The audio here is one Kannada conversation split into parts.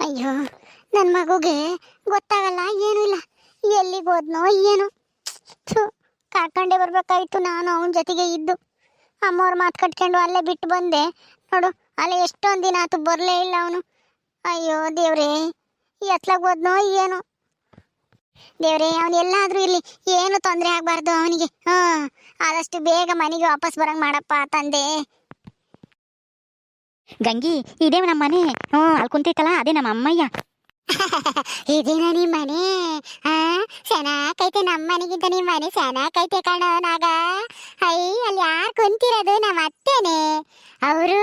ಅಯ್ಯೋ, ನನ್ನ ಮಗುಗೆ ಗೊತ್ತಾಗಲ್ಲ, ಏನೂ ಇಲ್ಲ. ಎಲ್ಲಿಗೆ ಹೋದ್ನೋ ಏನು. ಥು, ಕರ್ಕೊಂಡೇ ಬರ್ಬೇಕಾಯ್ತು. ನಾನು ಅವನ ಜೊತೆಗೆ ಇದ್ದು ಅಮ್ಮವ್ರ ಮಾತು ಕಟ್ಕೊಂಡು ಅಲ್ಲೇ ಬಿಟ್ಟು ಬಂದೆ. ನೋಡು, ಅಲ್ಲೇ ಎಷ್ಟೊಂದು ದಿನ ಆಯ್ತು ಬರಲೇ ಇಲ್ಲ ಅವನು. ಅಯ್ಯೋ ದೇವ್ರೇ, ಎತ್ಲಾಗ ಹೋದ್ನೋ ಏನು. ದೇವ್ರೇ, ಅವನು ಎಲ್ಲಾದ್ರೂ ಇರಲಿ, ಏನು ತೊಂದರೆ ಆಗಬಾರ್ದು ಅವನಿಗೆ. ಆದಷ್ಟು ಬೇಗ ಮನೆಗೆ ವಾಪಸ್ ಬರಂಗೆ ಮಾಡಪ್ಪ ತಂದೆ. ಗಂಗಿ, ಇದೇ ನಮ್ಮ ಮನೆ. ಅಲ್ಲಿ ಕುಂತೈತಲ್ಲ, ಅದೇ ನಮ್ಮ ಅಮ್ಮಯ್ಯ. ಇದೇನ ನಿಮ್ಮ ಮನೆ? ಚೆನ್ನಾಗೈತೆ. ನಮ್ಮ ಮನೆಗಿಂತ ನಿಮ್ಮ ಮನೆ ಚೆನ್ನಾಗೈತೆ ಕಣೋ ನಾಗ. ಅಲ್ಲಿ ಯಾರು ಕುಂತಿರೋದು? ನಮ್ಮ ಅತ್ತೇನೆ. ಅವರು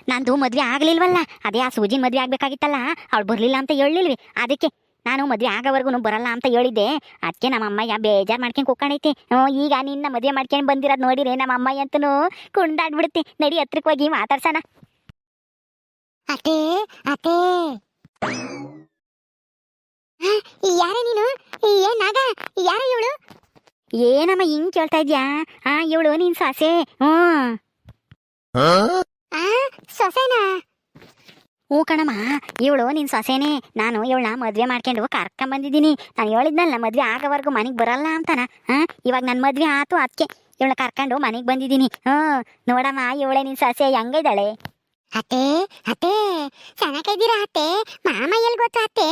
ನಂದು ಮದ್ವೆ ಆಗ್ಲಿಲ್ವಲ್ಲ, ಅದೇ ಆ ಸೂಜಿನ ಮದ್ವೆ ಆಗ್ಬೇಕಾಗಿತ್ತಲ್ಲ, ಅವಳು ಬರ್ಲಿಲ್ಲ ಅಂತ ಹೇಳಿಲ್ವಿ. ಅದಕ್ಕೆ ನಾನು ಮದ್ವೆ ಆಗೋವರೆಗೂ ಬರಲ್ಲ ಅಂತ ಹೇಳಿದ್ದೆ. ಅದಕ್ಕೆ ನಮ್ಮ ಅಮ್ಮಯ್ಯ ಬೇಜಾರು ಮಾಡ್ಕೊಂಡು ಕೂತ್ಕೊಂಡೈತೆ. ಈಗ ನಿನ್ನ ಮದ್ವೆ ಮಾಡ್ಕೊಂಡು ಬಂದಿರೋದು ನೋಡಿರೆ ನಮ್ಮ ಅಮ್ಮಯ್ಯ ಅಂತನೂ ಕುಂಡಾಡ್ಬಿಡುತ್ತೆ. ನಡಿ ಹತ್ರಕ್ಕೆ ಹೋಗಿ ಮಾತಾಡ್ಸೋಣ. ಅತ್ತೆ ಅತ್ತೆ, ಯಾರ ನೀನು? ಏನಾಗ? ಯಾರ ಇವಳು? ಏನಮ್ಮ ಹಿಂಗ್ ಕೇಳ್ತಾ ಇದ್ಯಾ? ಇವಳು ನೀನ್ ಸೊಸೆ. ಸೊಸೆನಾ? ಹ್ಞೂ ಕಣಮ್ಮ, ಇವಳು ನಿನ್ ಸೊಸೆನೇ. ನಾನು ಇವಳನ್ನ ಮದ್ವೆ ಮಾಡ್ಕೊಂಡು ಕರ್ಕೊಂಬಂದಿದ್ದೀನಿ. ನಾನು ಹೇಳಿದ್ನಲ್ಲ ಮದ್ವೆ ಆಗೋವರೆಗೂ ಮನೆಗೆ ಬರಲ್ಲ ಅಂತಾನ. ಇವಾಗ ನನ್ನ ಮದ್ವೆ ಆತು, ಅದಕ್ಕೆ ಇವಳನ್ನ ಕರ್ಕೊಂಡು ಮನೆಗೆ ಬಂದಿದ್ದೀನಿ. ನೋಡಮ್ಮ, ಇವಳೆ ನಿನ್ ಸೊಸೆ ಹೆಂಗಿದ್ದಾಳೆ? ಅತ್ತೆ ಅತ್ತೆ, ಚೆನ್ನಾಗಿದ್ದೀರಾ ಅತ್ತೆ? ಮಾಮ ಎಲ್ಲಿ ಗೊತ್ತಾ ಅತ್ತೆ?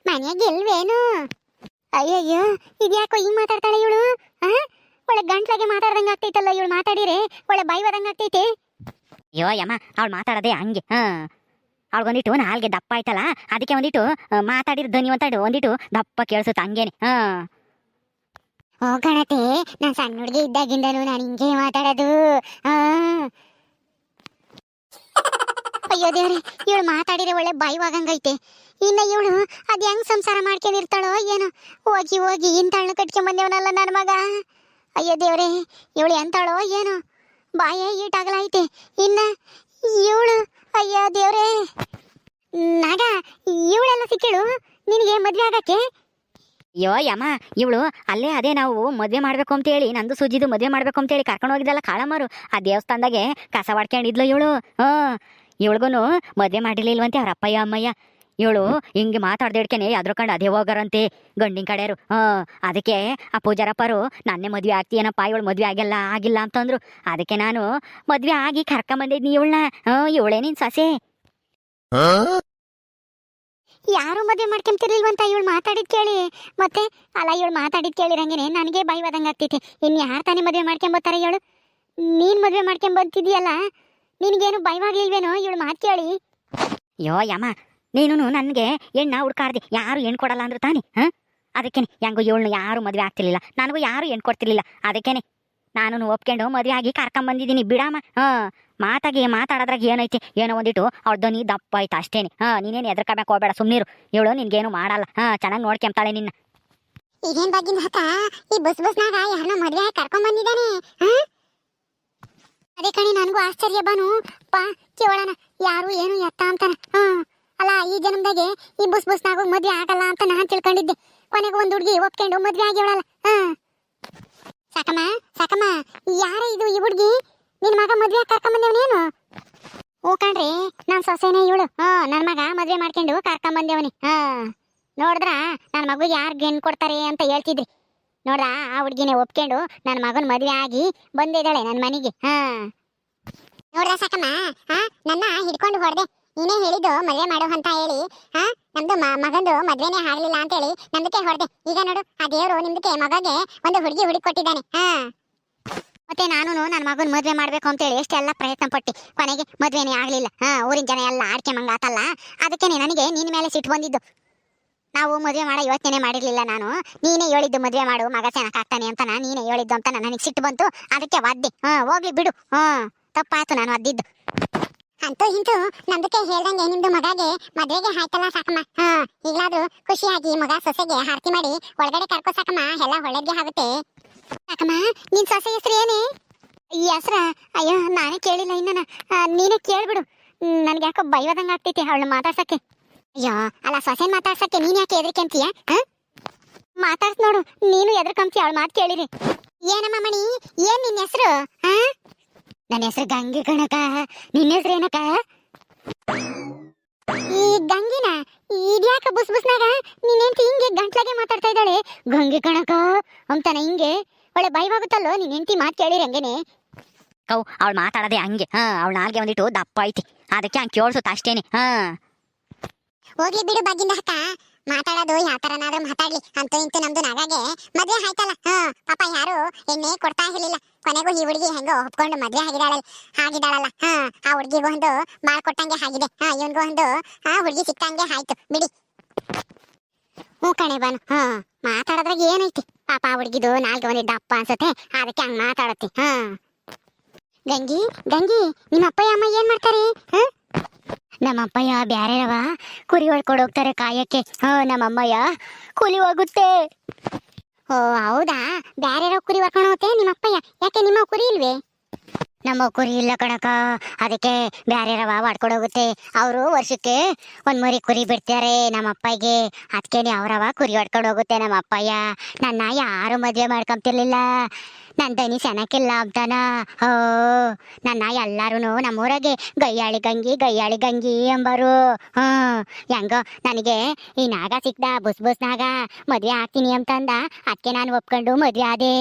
ಮನೆಯಾಗ ಎಲ್ವೇನು? ಅಯ್ಯಯ್ಯೋ, ಇದ್ಯಾಕೋ ಹಿಂಗ್ ಮಾತಾಡ್ತಾಳೆ ಇವಳು? ಒಳ್ಳೆ ಗಂಟ್ಲಾಗೆ ಮಾತಾಡ್ದಂಗೆ ಆಗ್ತೈತಲ್ಲ ಇವಳು. ಮಾತಾಡಿರೆ ಒಳ್ಳೆ ಬಾಯಿ ಹೋದಂಗೆ ಆಗ್ತೈತೆ. ಅಯ್ಯೋ ಯಮ್ಮ, ಅವಳು ಮಾತಾಡೋದೆ ಹಂಗೆ. ಅವಳಿಗೊಂದಿಟ್ಟು ನಾಲ್ಗೆ ದಪ್ಪ ಆಯ್ತಲ್ಲ, ಅದಕ್ಕೆ ಒಂದಿಟ್ಟು ಮಾತಾಡಿರೋ ಧ್ವನಿ ಒಂದಿಟ್ಟು ದಪ್ಪ ಕೇಳಿಸುತ್ತೆ ಹಂಗೇನೆ. ಓ ಗಣತೆ, ನಾನು ಸಣ್ಣ ಹುಡುಗಿ ಇದ್ದಾಗಿಂದನು ನಾನು ಹಿಂಗೆ ಮಾತಾಡೋದು. ಅಯ್ಯೋ ದೇವ್ರೆ, ಇವಳು ಮಾತಾಡಿದ್ರೆ ಒಳ್ಳೆ ಬಾಯಿವಾಗಂಗೈತೆ. ಇನ್ನ ಇವಳು ಅದ್ ಹೆಂಗ್ ಸಂಸಾರ ಮಾಡ್ಕೊಂಡಿರ್ತಾಳೋ ಏನೋ. ಹೋಗಿ ಹೋಗಿ ಇಂತಾಳ್ನ ಕಟ್ಕೊಂಬಂದೇವನಲ್ಲ ನನ್ನ ಮಗ. ಅಯ್ಯೋ ದೇವ್ರೆ, ಇವಳು ಎಂತಾಳೋ ಏನೋ, ಬಾಯೇ ಈಟಾಗಲೈತೆ. ಇನ್ನ ಇವಳು, ಅಯ್ಯೋ ದೇವ್ರೆ. ನಾಗ, ಇವಳೆಲ್ಲ ಸಿಕ್ಕಿಳು ನಿನಗೆ ಮದ್ವೆ ಆಗಕ್ಕೆ? ಅಯ್ಯೋ ಯಮ್ಮ, ಇವಳು ಅಲ್ಲೇ ಅದೇ ನಾವು ಮದ್ವೆ ಮಾಡ್ಬೇಕು ಅಂತೇಳಿ, ನಂದು ಸುಜಿದು ಮದ್ವೆ ಮಾಡ್ಬೇಕು ಅಂತೇಳಿ ಕರ್ಕೊಂಡು ಹೋಗಿದ್ದಲ್ಲ ಕಾಳಮ್ಮರು, ಆ ದೇವಸ್ಥಾನದಾಗೆ ಕಸ ಮಾಡ್ಕೊಂಡಿದ್ಲು ಇವಳು. ಇವಳಿಗೂ ಮದ್ವೆ ಮಾಡಿರ್ಲಿಲ್ವಂತೆ ಅವ್ರ ಅಪ್ಪಯ್ಯ ಅಮ್ಮಯ್ಯ. ಇವಳು ಹಿಂಗೆ ಮಾತಾಡ್ದೇಡ್ಕೆನೆ ಅದ್ರಕಂಡು ಅದೇ ಹೋಗಾರಂತೆ ಗಂಡಿನ ಕಡೆಯರು. ಅದಕ್ಕೆ ಆ ಪೂಜಾರಪ್ಪರು ನನ್ನೇ ಮದ್ವೆ ಆಗ್ತೀಯನಪ್ಪ, ಇವಳು ಮದ್ವೆ ಆಗಿಲ್ಲ ಅಂತಂದ್ರು. ಅದಕ್ಕೆ ನಾನು ಮದ್ವೆ ಆಗಿ ಕರ್ಕೊಂಬಂದಿದ್ನಿ ಇವಳನ್ನ. ಇವಳೇ ನಿನ್ ಸೊಸೆ. ಯಾರು ಮದ್ವೆ ಮಾಡ್ಕೊಂತಿರ್ಲಿಲ್ವಂತ ಇವಳು ಮಾತಾಡಿದ್ ಕೇಳಿ. ಮತ್ತೆ ಅಲ್ಲ, ಇವಳು ಮಾತಾಡಿದ್ ಕೇಳಿರಂಗೇನೆ ನನಗೆ ಬಾಯಿ ಹೋದಂಗೆ ಆಗ್ತೈತಿ. ಇನ್ನು ಯಾರು ತಾನೇ ಮದ್ವೆ ಮಾಡ್ಕೊಂಬತ್ತಾರೆ ಇವಳು? ನೀನ್ ಮದ್ವೆ ಮಾಡ್ಕೊಂಬಂತಿದ್ಯಲ್ಲ, ನಿನ್ಗೇನು ಭಯವಾಗ್ಲಿಲ್ವೇನೋ ಇವಳು ಮಾತು ಕೇಳಿ? ಯೋ ಯಮ್ಮ, ನೀನು ನನಗೆ ಹೆಣ್ಣ ಹುಡ್ಕಾರ್ದೆ, ಯಾರು ಹೆಣ್ಣು ಕೊಡಲ್ಲ ಅಂದ್ರು ತಾನೆ. ಅದಕ್ಕೇನೆ ಹೆಂಗೋ ಇವಳನ್ನ ಯಾರು ಮದುವೆ ಆಗ್ತಿರ್ಲಿಲ್ಲ, ನನಗೂ ಯಾರು ಹೆಣ್ಣು ಕೊಡ್ತಿರ್ಲಿಲ್ಲ. ಅದಕ್ಕೇನೆ ನಾನು ಒಪ್ಕೊಂಡು ಮದುವೆ ಆಗಿ ಕರ್ಕೊಂಬಂದಿದ್ದೀನಿ. ಬಿಡಮ್ಮ, ಮಾತಾಡೋದ್ರಾಗ ಏನೈತಿ? ಏನೋ ಒಂದಿಟ್ಟು ಅವ್ರ ಧ್ವನಿ ದಪ್ಪ ಆಯ್ತು ಅಷ್ಟೇನೆ. ನೀನೇನು ಎದ್ರಕಬೇಕು ಹೋಗ್ಬೇಡ, ಸುಮ್ಮನಿರು. ಇವಳು ನಿನ್ಗೇನು ಮಾಡಲ್ಲ. ಚೆನ್ನಾಗಿ ನೋಡ್ಕೊಂತಾಳೆ ನಿನ್ನ. ಇದೇನ್ ಬಗ್ಗಿನ ಹತ್ತ ಈ ಬಸ್ನಾಗ ಯಾರನ್ನ ಮದುವೆ ಕರ್ಕೊಂಬಂದಿದ್ದಾನೆ? ಅದೇ ಕಣಿ, ನನಗೂ ಆಶ್ಚರ್ಯ ಬಾನು. ಕೇಳೋಣ ಯಾರು ಏನು ಎತ್ತ ಅಂತಾನ. ಅಲ್ಲ, ಈ ಜನ್ಮದಾಗೆ ಈ ಬಸ್ನಾಗ ಮದ್ವೆ ಆಗಲ್ಲ ಅಂತ ನಾನ್ ತಿಳ್ಕೊಂಡಿದ್ದೆ. ಕೊನೆಗೆ ಒಂದ್ ಹುಡ್ಗಿ ಒಪ್ಕೊಂಡು ಮದ್ವೆ ಆಗಿವಳಲ್ಲ. ಸಾಕಮ್ಮ, ಯಾರ ಇದು ಈ ಹುಡ್ಗಿ? ನಿನ್ ಮಗ ಮದ್ವೆ ಕರ್ಕೊಂಬಂದೇವನೇನು? ಹ್ಞೂ ಕಣ್ರಿ, ನಾನ್ ಸೊಸೆನೇ ಇವಳು. ನನ್ ಮಗ ಮದ್ವೆ ಮಾಡ್ಕೊಂಡು ಕರ್ಕೊಂಬಂದೇವನಿ. ನೋಡಿದ್ರ ನನ್ನ ಮಗು ಯಾರು ಹೆಣ್ಣು ಕೊಡ್ತಾರೆ ಅಂತ ಹೇಳ್ತಿದ್ರಿ. ನೋಡ್ರ, ಆ ಹುಡ್ಗಿನೇ ಒಪ್ಕೊಂಡು ನನ್ನ ಮಗನ ಮದ್ವೆ ಆಗಿ ಬಂದಿದ್ದಾಳೆ ನನ್ನ ಮನೆಗೆ. ನೋಡ್ರ ಸಾಕಮ್ಮ, ನನ್ನ ಹಿಡ್ಕೊಂಡು ಹೊಡೆದೆ. ನೀನೇ ಹೇಳಿದ್ದು ಮದ್ವೆ ಮಾಡು ಅಂತ ಹೇಳಿ. ನಮ್ದು ಮಗಂದು ಮದ್ವೆನೇ ಆಗ್ಲಿಲ್ಲ ಅಂತ ಹೇಳಿ ನಮ್ದಕ್ಕೆ ಹೊಡೆದೆ. ಈಗ ನೋಡು, ಆ ದೇವ್ರು ನಿಮ್ದಕ್ಕೆ ಮಗಗೆ ಒಂದು ಹುಡುಗಿ ಹುಡುಕೊಟ್ಟಿದ್ದಾನೆ. ಮತ್ತೆ ನಾನು ನನ್ನ ಮಗನ ಮದ್ವೆ ಮಾಡ್ಬೇಕು ಅಂತೇಳಿ ಎಷ್ಟೆಲ್ಲ ಪ್ರಯತ್ನ ಪಟ್ಟಿ, ಕೊನೆಗೆ ಮದ್ವೆನೇ ಆಗ್ಲಿಲ್ಲ. ಊರಿನ ಜನ ಎಲ್ಲ ಆಡ್ಕೆಮಂಗ ಆತಲ್ಲ, ಅದಕ್ಕೇನೆ ನನಗೆ ನಿನ್ನ ಮೇಲೆ ಸಿಟ್ಟು ಬಂದಿದ್ದು. ನಾವು ಮದುವೆ ಮಾಡೋ ಯೋಚನೆ ಮಾಡಿರ್ಲಿಲ್ಲ ನಾನು. ನೀನೇ ಹೇಳಿದ್ದು ಮದುವೆ ಮಾಡು, ಮಗ ಚೆನ್ನಾಗ್ತಾನೆ ಅಂತ ನೀನೇ ಹೇಳಿದ್ದು ಅಂತ ನನಗೆ ಸಿಟ್ಟು ಬಂತು. ಅದಕ್ಕೆ ಒದ್ದೆ. ಹೋಗ್ಲಿ ಬಿಡು, ತಪ್ಪಾಯ್ತು ನಾನು ಒದ್ದಿದ್ದು. ಅಂತೂ ಇಂತೂ ನಮ್ದಕ್ಕೆ ಹೇಳ್ದಂಗೆ ನಿಮ್ದು ಮಗಗೆ ಮದ್ವೆಗೆ ಆಯ್ತಲ್ಲ ಸಾಕಮ್ಮ. ಈಗಲಾದ್ರೂ ಖುಷಿಯಾಗಿ ಮಗ ಸೊಸೆಗೆ ಆರತಿ ಮಾಡಿ ಒಳಗಡೆ ಕರ್ಕೋ ಸಾಕಮ್ಮ, ಎಲ್ಲ ಒಳ್ಳೇದ್ಗೆ ಆಗುತ್ತೆ. ಸಾಕಮ್ಮ, ನಿನ್ ಸೊಸೆ ಹೆಸರು ಏನೇ? ಈ ಹೆಸ್ರ? ಅಯ್ಯೋ, ನಾನೇ ಕೇಳಿಲ್ಲ ಇನ್ನ. ನೀನೇ ಕೇಳ್ಬಿಡು. ನನ್ಗೆ ಯಾಕೋ ಬೈವದಂಗ ಆಗ್ತೈತಿ ಅವಳು ಮಾತಾಡ್ಸಕ್ಕೆ. ಅಯ್ಯೋ, ಅಲ್ಲ, ಸೊಸೆನ್ ಮಾತಾಡ್ಸಕ್ಕೆ ನೀನ್ ಯಾಕೆ ಎದ್ರಿಕಂತೀಯ? ಮಾತಾಡ್ಸ್ ನೋಡು, ನೀನು ಎದ್ರಕಂತೀಯ ಅವಳು ಮಾತು ಕೇಳಿರಿ. ಏನಮ್ಮ ಮಣಿ, ಏನ್ ನಿನ್ನ ಹೆಸರು? ನನ್ನ ಹೆಸರು ಗಂಗೆ ಕಣಕ. ನಿನ್ನ ಹೆಸರು ಏನಕ್ಕ? ಈ ಗಂಗಿನ? ಇದ್ಯಾಕ ಬುಸ್ ಬುಸ್ನಾಗ ನೀನೆಂತ ಹಿಂಗೆ ಗಂಟ್ಲಾಗೆ ಮಾತಾಡ್ತಾ ಇದ್ದಾಳೆ ಗಂಗೆ ಕಣಕ ಅಂತಾನೆ ಹಿಂಗೆ ಒಳ್ಳೆ ಭಯವಾಗುತ್ತಲ್ಲೋ ನೀನ್ ಹೆಂಡತಿ ಮಾತು ಕೇಳಿರಿ ಹಂಗೇನೆ ಕೌ ಅವಳು ಮಾತಾಡೋದೆ ಹಂಗೆ ಅವಳ ನಾಲ್ಗೆ ಒಂದಿಟ್ಟು ದಪ್ಪ ಐತಿ ಅದಕ್ಕೆ ಹಂಗೆ ಕೇಳಿಸುತ್ತ ಅಷ್ಟೇನೆ ಹೋಗ್ಲಿ ಬಿಡು ಬಗ್ಗಿಂದ ಅಕ್ಕ ಮಾತಾಡೋದು ಯಾವ ತರನಾದ್ರೂ ಮಾತಾಡ್ಲಿ ಅಂತೂ ಇಂತೂ ನಮ್ದು ನಗಾಗೆ ಮದ್ವೆ ಆಯ್ತಲ್ಲ ಪಾಪ ಯಾರು ಎಣ್ಣೆ ಕೊಡ್ತಾ ಇರ್ಲಿಲ್ಲ ಕೊನೆಗೂ ಈ ಹುಡುಗಿ ಹೆಂಗೋ ಒಪ್ಕೊಂಡು ಮದ್ವೆ ಆಗಿದಾಳಲ್ಲ ಆ ಹುಡುಗಿಗೂ ಒಂದು ಮಾಡ್ಕೊಟ್ಟಂಗೆ ಆಗಿದೆ ಇವನ್ಗೂ ಒಂದು ಹುಡುಗಿ ಸಿಕ್ಕಂಗೆ ಆಯ್ತು ಬಿಡಿ ಹ್ಞೂ ಕಣೆ ಬಾನು ಮಾತಾಡೋದ್ರಾಗ ಏನೈತಿ ಪಾಪ ಆ ಹುಡುಗಿದು ನಾಲ್ಗೆ ಒಂದಿದ್ದ ಅಪ್ಪ ಅನ್ಸುತ್ತೆ ಅದಕ್ಕೆ ಹಂಗ್ ಮಾತಾಡತ್ತಿ ಗಂಗಿ ಗಂಗಿ ನಿಮ್ಮ ಅಪ್ಪ ಅಮ್ಮ ಏನ್ ಮಾಡ್ತಾರೆ ನಮ್ಮಪ್ಪಯ್ಯ ಬ್ಯಾರೆರವ ಕುರಿ ಹೊಡ್ಕೊಂಡು ಹೋಗ್ತಾರೆ ಕಾಯಕ್ಕೆ ನಮ್ಮಮ್ಮಯ್ಯ ಕೂಲಿ ಹೋಗುತ್ತೆ ಓ ಹೌದಾ ಬ್ಯಾರೆರವ ಕುರಿ ಹೊಡ್ಕೊಂಡು ಹೋಗುತ್ತೆ ನಿಮ್ಮಪ್ಪಯ್ಯ ಯಾಕೆ ನಿಮ್ಮ ಕುರಿ ಇಲ್ವೇ ನಮ್ಮ ಕುರಿ ಇಲ್ಲ ಕಣಕ ಅದಕ್ಕೆ ಬ್ಯಾರೆರವ ಹೊಡ್ಕೊಂಡು ಹೋಗುತ್ತೆ ಅವರು ವರ್ಷಕ್ಕೆ ಒಂದ್ ಮರಿ ಕುರಿ ಬಿಡ್ತಾರೆ ನಮ್ಮಪ್ಪಯ್ಯಗೆ ಅದಕ್ಕೇನೆ ಅವರವ ಕುರಿ ಹೊಡ್ಕೊಂಡು ಹೋಗುತ್ತೆ ನಮ್ಮಪ್ಪಯ್ಯ ನನ್ನ ಯಾರು ಮದ್ವೆ ಮಾಡ್ಕೊಂತಿರ್ಲಿಲ್ಲ ನನ್ನ ದನಿ ಸೆನಕ್ಕಿಲ್ಲ ಅಂತಾನ ನನ್ನ ಎಲ್ಲಾರು ನಮ್ಮೂರಾಗೆ ಗಯ್ಯಾಳಿ ಗಂಗಿ ಎಂಬರು ಹೆಂಗೋ ನನಗೆ ಈ ನಾಗ ಸಿಕ್ದ ಬುಸ್ ನಾಗ ಮದ್ವೆ ಆಗ್ತೀನಿ ಅಂತಂದ ಅದಕ್ಕೆ ನಾನು ಒಪ್ಕೊಂಡು ಮದ್ವೆ ಆದೆ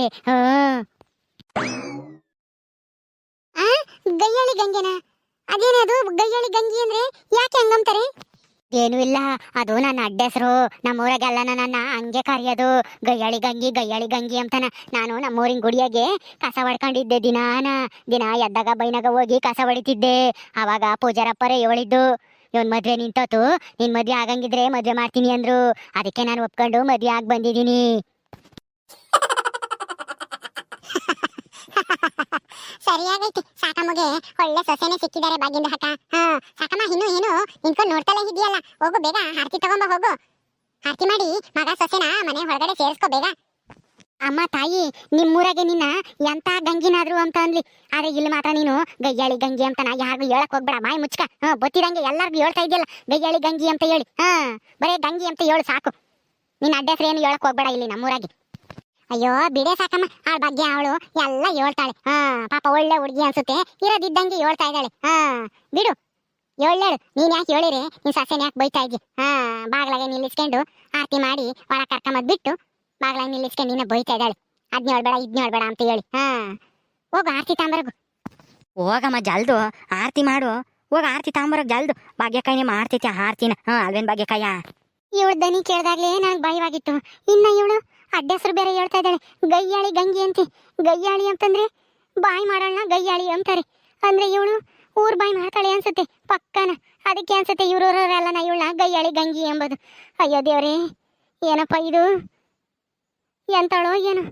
ಗಯ್ಯಾಳಿ ಗಂಗೆನ ಅದೇನದು ಗಯ್ಯಾಳಿ ಗಂಗಿ ಅಂದ್ರೆ ಯಾಕೆ ಹಂಗಂತಾರೆ ಏನೂ ಇಲ್ಲ ಅದು ನನ್ನ ಅಡ್ಡ ಹೆಸರು ನಮ್ಮೂರಾಗೆಲ್ಲ ನನ್ನ ಹಂಗೆ ಕರೆಯೋದು ಗಯ್ಯಾಳಿ ಗಂಗಿ ಅಂತಾನ ನಾನು ನಮ್ಮೂರಿನ ಗುಡಿಯಾಗೆ ಕಸ ಹೊಡ್ಕೊಂಡಿದ್ದೆ ದಿನ ಎದ್ದಾಗ ಬೈನಾಗ ಹೋಗಿ ಕಸ ಹೊಡಿತಿದ್ದೆ ಅವಾಗ ಪೂಜಾರಪ್ಪರೇ ಹೇಳಿದ್ದು ಇವನ್ ಮದ್ವೆ ನಿಂತೋತು ನಿನ್ ಮದ್ವೆ ಆಗಂಗಿದ್ರೆ ಮದ್ವೆ ಮಾಡ್ತೀನಿ ಅಂದ್ರು ಅದಕ್ಕೆ ನಾನು ಒಪ್ಕೊಂಡು ಮದ್ವೆ ಆಗಿ ಬಂದಿದ್ದೀನಿ ಸರಿಯಾಗೈತಿ ಸಾಕಮ್ಮಗೆ ಒಳ್ಳೆ ಸೊಸೆನೆ ಸಿಕ್ಕಿದ್ದಾರೆ ಬಾಗಿಂದ ಹಕ್ಕ ಸಾಕಮ್ಮ ಇನ್ನು ಏನು ನಿಂತ್ಕೊಂಡು ನೋಡ್ತಲೇ ಇದೆಯಲ್ಲ ಹೋಗು ಬೇಗ ಆರತಿ ತಗೊಂಬ ಹೋಗು ಆರತಿ ಮಾಡಿ ಮಗ ಸೊಸೆನ ಮನೆ ಹೊರಗಡೆ ಸೇರಿಸ್ಕೋ ಬೇಗ ಅಮ್ಮ ತಾಯಿ ನಿಮ್ಮೂರಾಗೆ ನಿನ್ನ ಎಂತ ಗಂಗಿನಾದ್ರು ಅಂತ ಅನ್ಲಿ ಆದ್ರೆ ಇಲ್ಲಿ ಮಾತ್ರ ನೀನು ಗಯ್ಯಾಳಿ ಗಂಗಿ ಅಂತ ಯಾರಿಗೂ ಹೇಳಕ್ ಹೋಗ್ಬೇಡ ಬಾಯಿ ಮುಚ್ಕ ಗೊತ್ತಿರಂಗೆ ಎಲ್ಲರಿಗೂ ಹೇಳ್ತಾ ಇದೆಯಲ್ಲ ಗಯ್ಯಾಳಿ ಗಂಗಿ ಅಂತ ಹೇಳಿ ಬರೇ ಗಂಗಿ ಅಂತ ಹೇಳು ಸಾಕು ನಿನ್ನ ಅಡ್ಡ ಹೆಸರು ಏನು ಹೇಳಕ್ ಹೋಗ್ಬೇಡ ಇಲ್ಲಿ ನಮ್ಮೂರಾಗೆ ಅಯ್ಯೋ ಬಿಡೆ ಸಾಕಮ್ಮ ಅವಳ ಬಗ್ಗೆ ಅವಳು ಎಲ್ಲ ಹೇಳ್ತಾಳೆ ಪಾಪ ಒಳ್ಳೆ ಹುಡುಗಿ ಅನ್ಸುತ್ತೆ ಇರೋದಿದ್ದಂಗೆ ಹೇಳ್ತಾ ಇದ್ದಾಳೆ ಬಿಡು ಹೇಳು ನೀನ್ ಯಾಕೆ ಹೇಳಿರಿ ನೀನ್ ಸಸ್ಯನ ಯಾಕೆ ಬೈತಾ ಇದ್ದಿ ಬಾಗ್ಲಾಗೆ ನಿಲ್ಲಿಸ್ಕೊಂಡು ಆರತಿ ಮಾಡಿ ಒಳ ಕರ್ಕೊಂಬದ್ ಬಿಟ್ಟು ಬಾಗ್ಲಾಗ ನಿಲ್ಲಿಸ್ಕೊಂಡು ನಿನ್ನ ಬೈತಾ ಇದ್ದಾಳೆ ಅದ್ನ ಹೇಳ್ಬೇಡ ಇದ್ನ ಹೇಳ್ಬೇಡ ಅಂತ ಹೇಳಿ ಹೋಗು ಆರತಿ ತಾಂಬರಗು ಹೋಗಮ್ಮ ಜಲ್ದು ಆರತಿ ಮಾಡು ಹೋಗ ಆರತಿ ತಾಂಬರಗ್ ಜಲ್ದು ಭಾಗ್ಯಕಾಯಿನೇ ಮಾಡ್ತೈತಿ ಆರತಿನ ಅಲ್ವೇನ್ ಭಾಗ್ಯಕಾಯ ಇವಳು ದನಿ ಕೇಳ್ದಾಗ್ಲೇ ನಂಗೆ ಭಯವಾಗಿತ್ತು ಇನ್ನ ಇವಳು ಅಡ್ಡ ಹೆಸರು ಬೇರೆ ಹೇಳ್ತಾ ಇದ್ದಾಳೆ ಗಯ್ಯಾಳಿ ಗಂಗಿ ಅಂತೆ ಗಯ್ಯಾಳಿ ಅಂತಂದ್ರೆ ಬಾಯಿ ಮಾಡೋಣ ಗಯ್ಯಾಳಿ ಅಂತಾರೆ ಅಂದ್ರೆ ಇವಳು ಊರ್ ಬಾಯಿ ಮಾಡ್ತಾಳೆ ಅನ್ಸುತ್ತೆ ಪಕ್ಕನ ಅದಕ್ಕೆ ಅನ್ಸುತ್ತೆ ಇವ್ರವರೆಲ್ಲ ಇವಳ ಗಯ್ಯಾಳಿ ಗಂಗಿ ಎಂಬುದು ಅಯ್ಯೋ ದೇವ್ರೇ ಏನಪ್ಪ ಇದು ಎಂತಳೋ ಏನು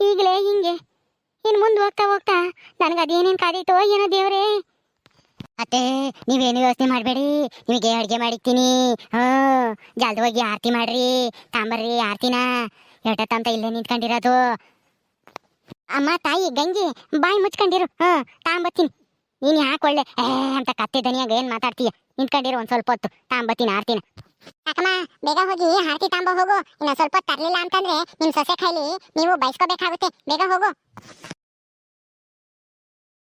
ಈಗಲೇ ಹಿಂಗೆ ಇನ್ನು ಮುಂದೆ ಹೋಗ್ತಾ ನನಗೆ ಅದೇನೇನು ಕಾದೀತೋ ಏನೋ ದೇವ್ರೇ ಅತ್ತೆ ನೀವೇನು ಯೋಚನೆ ಮಾಡಬೇಡಿ ನಿಮಗೆ ಅಡುಗೆ ಮಾಡಿರ್ತೀನಿ ಜಲ್ದಿ ಹೋಗಿ ಆರತಿ ಮಾಡ್ರಿ ತಾಂಬರ್ರಿ ಆರತಿನ ಎಷ್ಟಂತ ಇಲ್ಲೇ ನಿಂತ್ಕೊಂಡಿರೋದು ಅಮ್ಮ ತಾಯಿ ಗಂಗಿ ಬಾಯಿ ಮುಚ್ಕೊಂಡಿರು ತಾಂಬತ್ತೀನಿ ನೀನು ಯಾಕೆ ಒಳ್ಳೆ ಅಂತ ಕತ್ತೆ ದನಿಯಾಗ ಏನ್ ಮಾತಾಡ್ತೀಯ ನಿಂತ್ಕೊಂಡಿರು ಒಂದ್ ಸ್ವಲ್ಪ ಹೊತ್ತು ತಾಂಬತ್ತೀನಿ ಆರ್ತಿನ ಅಕ್ಕಮ್ಮ ಬೇಗ ಹೋಗಿ ಆರತಿ ತಾಂಬ ಹೋಗು ಇನ್ನ ಸ್ವಲ್ಪ ತರ್ಲಿಲ್ಲ ಅಂತಂದ್ರೆ ನಿಮ್ ಸೊಸೆ ಕೈಲಿ ನೀವು ಬಯಸ್ಕೋಬೇಕಾಗುತ್ತೆ ಬೇಗ ಹೋಗು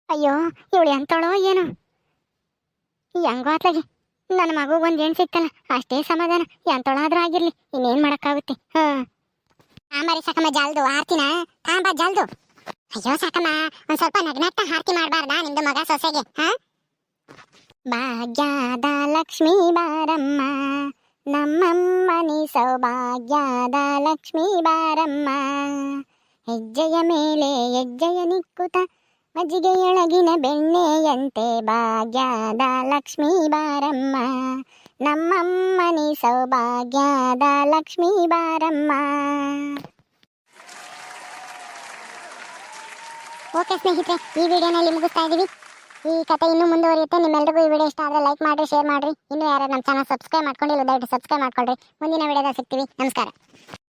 ಅಯ್ಯೋ ಇವಳು ಎಂತಳೋ ಏನು ಹೆಂಗೋ ಆತ್ಲಾಗೆ ನನ್ನ ಮಗು ಒಂದ್ ಹೆಣ್ಣು ಸಿಕ್ತಲ್ಲ ಅಷ್ಟೇ ಸಮಾಧಾನ ಎಂತೊಳಾದ್ರೂ ಆಗಿರ್ಲಿ ಇನ್ನೇನ್ ಮಾಡಕ್ಕಾಗುತ್ತೆ ಆಮರಿ ಸಾಕಮ್ಮ ಜಲ್ದು ಆರ್ತಿನ ತಾಂಬ ಜಲ್ದು ಅಯ್ಯೋ ಸಾಕಮ್ಮ ಒಂದ್ ಸ್ವಲ್ಪ ನಗ್ನಟ್ಟ ಆರತಿ ಮಾಡ್ಬಾರ್ದಾ ನಿಮ್ದು ಮಗ ಸೊಸೆಗೆ ಭಾಗ್ಯದ ಲಕ್ಷ್ಮೀ ಬಾರಮ್ಮ ನಮ್ಮಮ್ಮನಿ ಸೌಭಾಗ್ಯದ ಲಕ್ಷ್ಮೀ ಬಾರಮ್ಮ ಹೆಜ್ಜೆಯ ಮೇಲೆ ಹೆಜ್ಜೆಯ ನಿಕ್ಕುತ ಮಜ್ಜಿಗೆಯೊಳಗಿನ ಬೆಣ್ಣೆಯಂತೆ ಭಾಗ್ಯದ ಲಕ್ಷ್ಮೀ ಬಾರಮ್ಮ ನಮ್ಮಮ್ಮನಿ ಸೌಭಾಗ್ಯದ ಲಕ್ಷ್ಮೀ ಬಾರಮ್ಮ ಓಕೆ ಸ್ನೇಹಿತರೆ ಈ ವಿಡಿಯೋನಲ್ಲಿ ಮುಗಿಸ್ತಾ ಇದೀವಿ ಈ ಕಥೆ ಇನ್ನೂ ಮುಂದುವರಿಯುತ್ತೆ ನಿಮ್ಮೆಲ್ಲರಿಗೂ ಈ ವಿಡಿಯೋ ಇಷ್ಟ ಆದರೆ ಲೈಕ್ ಮಾಡಿರಿ ಶೇರ್ ಮಾಡಿರಿ ಇನ್ನೂ ಯಾರು ನಮ್ಮ ಚಾನಲ್ ಸಬ್ಸ್ಕ್ರೈಬ್ ಮಾಡ್ಕೊಂಡಿಲ್ಲ ದಯವಿಟ್ಟು ಸಬ್ಸ್ಕ್ರೈಬ್ ಮಾಡ್ಕೊಳ್ರಿ ಮುಂದಿನ ವಿಡಿಯೋದಲ್ಲಿ ಸಿಗ್ತೀವಿ ನಮಸ್ಕಾರ